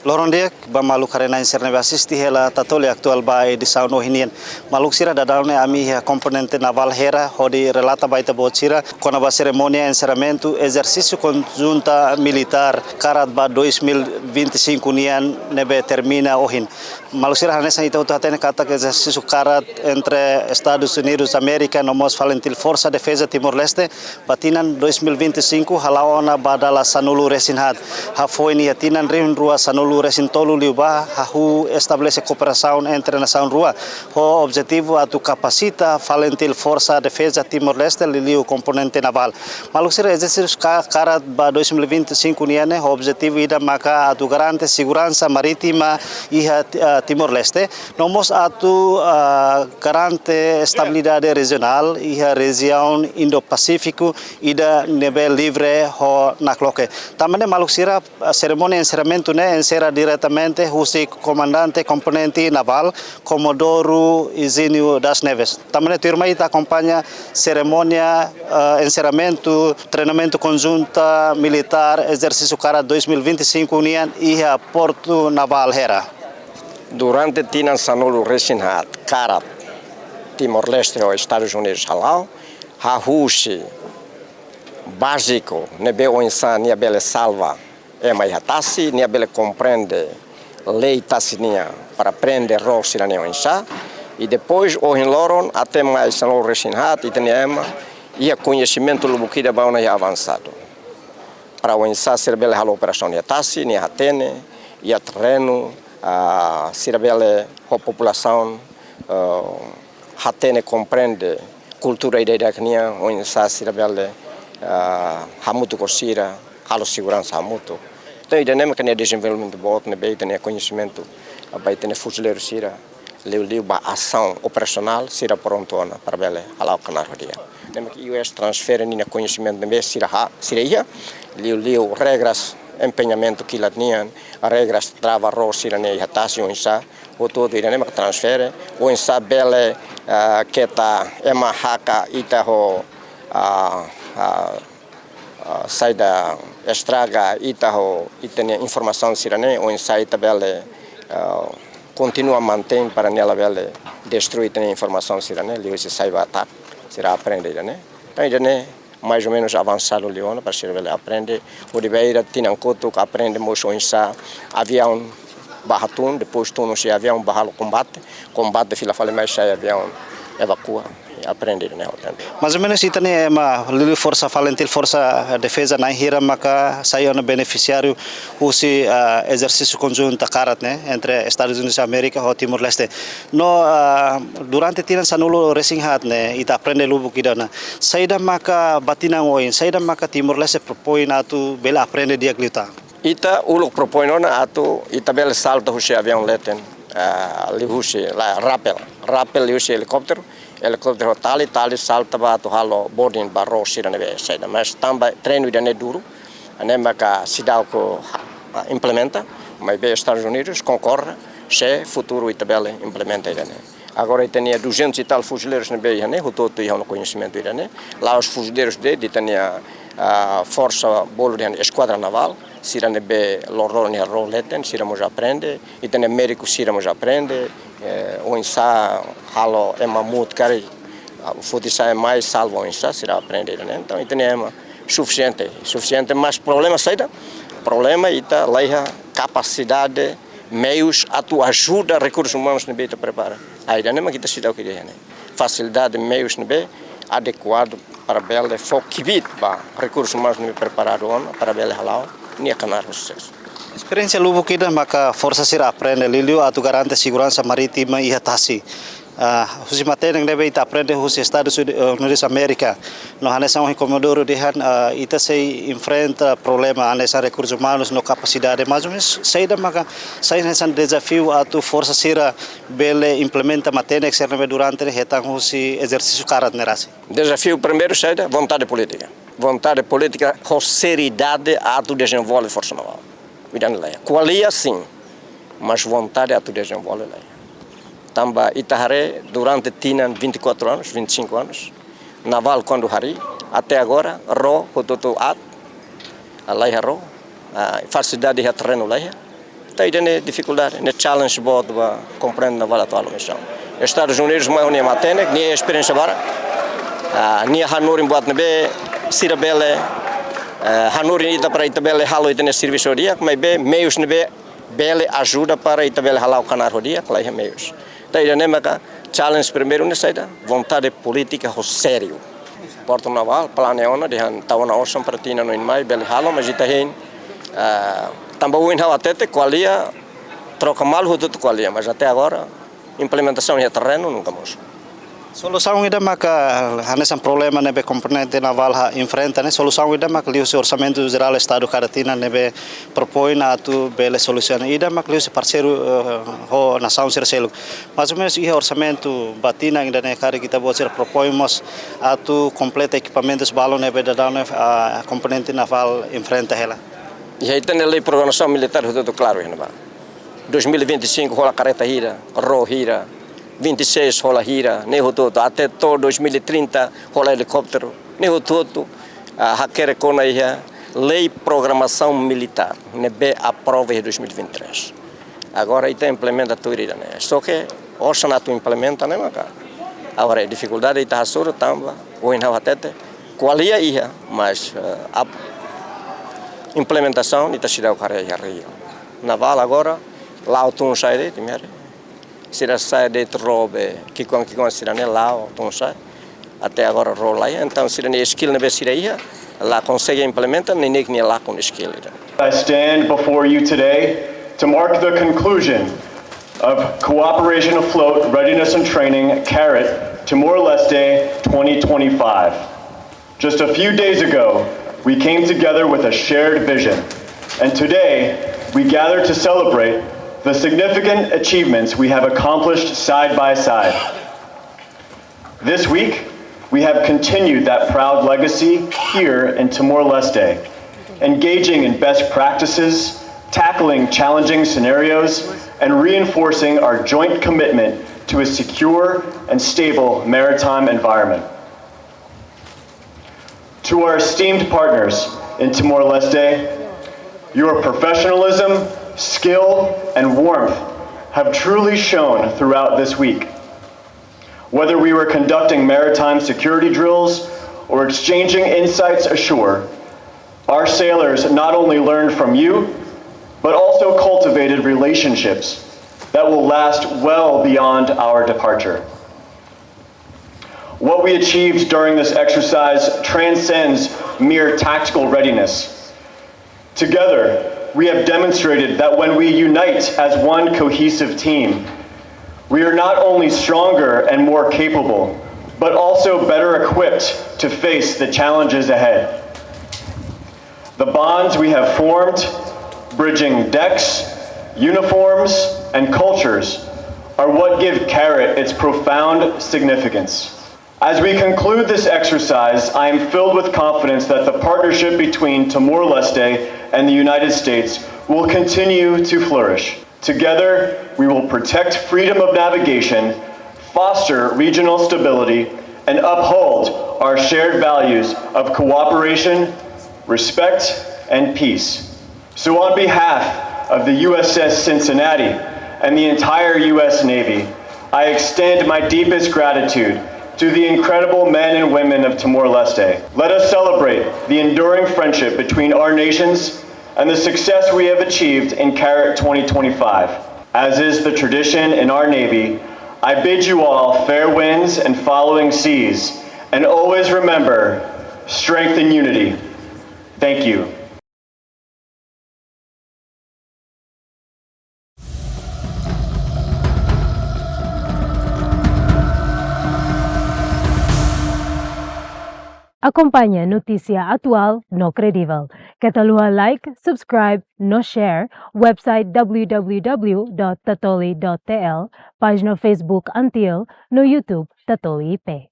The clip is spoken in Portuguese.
Lorondiak ba maluk karena inserne asisti hela tatoli aktual ba edição no hinian maluk sira dadalne ami componente naval hera hodi relata baita bocira com a cerimônia encerramento exercício conjunta militar karat ba 2025 nian nebe termina ohin maluk sira hanesa itu hatene kata que exercício karat entre Estados Unidos América nomos falentil Força Defesa Timor-Leste batinan 2025 halaona badala sanulu resinhat ha foi ni hatinan rin rua sanulu resin tolu liuba hu estabelece cooperação entre nação rua o objetivo atu capacita falentil Força Defesa Timor-Leste liu componente naval maluk sira exercício karat ba 2025 niane o objetivo ida maka atu garante segurança marítima iha Timor-Leste nomos atu garante estabilidade regional iha região Indo-Pacífico ida nível livre ho nakloke tamane maluk sira cerimônia encerramento né encerra diretamente o comandante componente naval Comodoro Isinio das Neves tamane turma ita acompanha cerimônia encerramento treinamento conjunta militar exercício cara 2025 unian iha Porto Naval Hera durante tinan sanulu resinhat karat Timor-Leste ou Estados Unidos halau hahushi básico nebe o insan nia bele salva mai hatasi nia bele compreende lei tasinia para aprender rosi na neo insa e depois o hinloron até mais sanulu resinhat e teniema ia conhecimento lubukida bauna ia avançado para o insa ser bele halo operação nia tasi nia hatene ia terreno ser bele a população hatene compreende cultura ideia que nia o insa ser bele hamutu kosira halo segurança hamutu então ideia que nia desenvolvimento bot ne bem tem conhecimento vai ter fuzileiro sira leu ba ação operacional sira prontona para bele halau canar dia nem que US transfere nia conhecimento ne sira ia leu regras empenhamento que lá tinham regras trava rosi ne hatasi o insa o todo ideia que transfere o insa bele que tá ema haka itaho sai da estraga itaho itene informação sirane o insa itabele continua a manter para nela bele destruir itene informação sirane li se sai va ataque será aprender né então idane mais ou menos avançado leona para ser bele aprender o de beira tinha coto que aprende moço insa avião bahatun depois tu não se avião bahalo combate fila fale mais sai avião evacua aprender né mais ou menos itane é uma força falentil força defesa na hira maka saiu no beneficiário o se exercício conjunto karat né entre Estados Unidos da América e Timor-Leste no durante tiran sanulo racing hat né ita aprende lubu kidana saida maka batinang oin saida maka Timor-Leste propõe atu bela aprende dia glita ita uluk propõe nona atu ita bela salta o avião leten lihusi la rappel lihusi helicóptero tali salta ba to halo boarding barro sira nebe saida mas tamba treino idane duro anema ka sidau ko implementa mas be Estados Unidos concorre se futuro itabele implementa idane agora tenia 200 e tal fuzileiros nebe né o todo ia no conhecimento idane lá os fuzileiros de tenia força bolo de esquadra naval sira nebe lorol ne roleten sira mo aprende e tenia médico sira mo aprende o insa halo mamut cari futisa é mais salvo o insa será aprender né então tem suficiente mas problema saída problema ita laiha capacidade meios a tua ajuda recursos humanos ne beta prepara aí né mas kita sidau que né facilidade meios ne adequado para bele fokibit ba recursos humanos ne preparado para bele halau ni canar sucesso experiência lubu kida maka força sira aprende liliu atu garante segurança marítima e hatasi husi mateng debe ita aprende husi Estados Unidos América no hanesa um Comodoro de han ita se enfrenta problema hanesa recursos humanos no capacidade mas saída maka sai nessa desafio atu força sira bele implementa mateng externa durante hetang husi exercício karat nerasi desafio primeiro saída vontade política com seriedade atu desenvolve força naval qualia sim mas vontade a tu desenvolver lá tamba itahare durante tinan 24 anos 25 anos naval quando hari até agora ro hototo at alai ro facilidade de terreno lá Tá aí né dificuldade, né challenge board ba compreende na vala atual missão. Estados Unidos mais unia matene, nem experiência bara. Ni Hanuri buat nebe sirabele Hanuri ita para itabele halo itene serviço dia, mas be meios nebe bele ajuda para itabele halau canar dia, lá é meios. Tá aí né maka challenge primeiro nessa saída, vontade política ho sério. Porto Naval, planeona dengan tahun awal pertina no inmai beli halo mas ita hein tambah uin hawa tete qualia troca mal hutut qualia mas até agora implementação em terreno nunca moço. Solução ida maka hanesan problema nebe componente naval ha enfrenta né solução ida maka liu orçamento geral estado Caratina nebe propõe na tu bele solução ida maka liu parceiro ho nação sercelo mais ou menos e orçamento batina ainda né cara kita buat ser propõemos a tu completa equipamentos balon nebe da a componente naval enfrenta ela. E aí tem a lei de programação militar tudo claro hein, 2025 rola careta hira, ro hira 26 rola hira, neho todo até todo 2030 rola helicóptero, neho todo hacker com aí lei programação militar, nebe aprova em 2023. Agora aí tem implementa tudo né. Só que hoje na tu implementa né maca. Agora a dificuldade está soro tamba, o inau até qualia ia, mas a implementação está se dá o cara aí. Naval agora lá o tom sai de timere. Sira sai de trobe que com sira né lá o tom sai. Até agora rola aí, então sira ne skill ne sira ia, lá consegue implementar nem nem lá com skill. I stand before you today to mark the conclusion of Cooperation Afloat Readiness and Training CARAT Timor-Leste 2025. Just a few days ago, we came together with a shared vision, and today we gather to celebrate the significant achievements we have accomplished side by side. This week, we have continued that proud legacy here in Timor-Leste, engaging in best practices, tackling challenging scenarios, and reinforcing our joint commitment to a secure and stable maritime environment. To our esteemed partners in Timor-Leste, your professionalism, skill, and warmth have truly shown throughout this week. Whether we were conducting maritime security drills or exchanging insights ashore, our sailors not only learned from you, but also cultivated relationships that will last well beyond our departure. What we achieved during this exercise transcends mere tactical readiness. Together, we have demonstrated that when we unite as one cohesive team, we are not only stronger and more capable, but also better equipped to face the challenges ahead. The bonds we have formed, bridging decks, uniforms, and cultures, are what give CARAT its profound significance. As we conclude this exercise, I am filled with confidence that the partnership between Timor-Leste and the United States will continue to flourish. Together, we will protect freedom of navigation, foster regional stability, and uphold our shared values of cooperation, respect, and peace. So on behalf of the USS Cincinnati and the entire U.S. Navy, I extend my deepest gratitude to the incredible men and women of Timor-Leste. Let us celebrate the enduring friendship between our nations and the success we have achieved in CARAT 2025. As is the tradition in our Navy, I bid you all fair winds and following seas, and always remember, strength and unity. Thank you. Acompanhe notícia atual no credível. Catalua like, subscribe, no share, website www.tatoli.tl, página Facebook Antil, no YouTube Tatoli IP.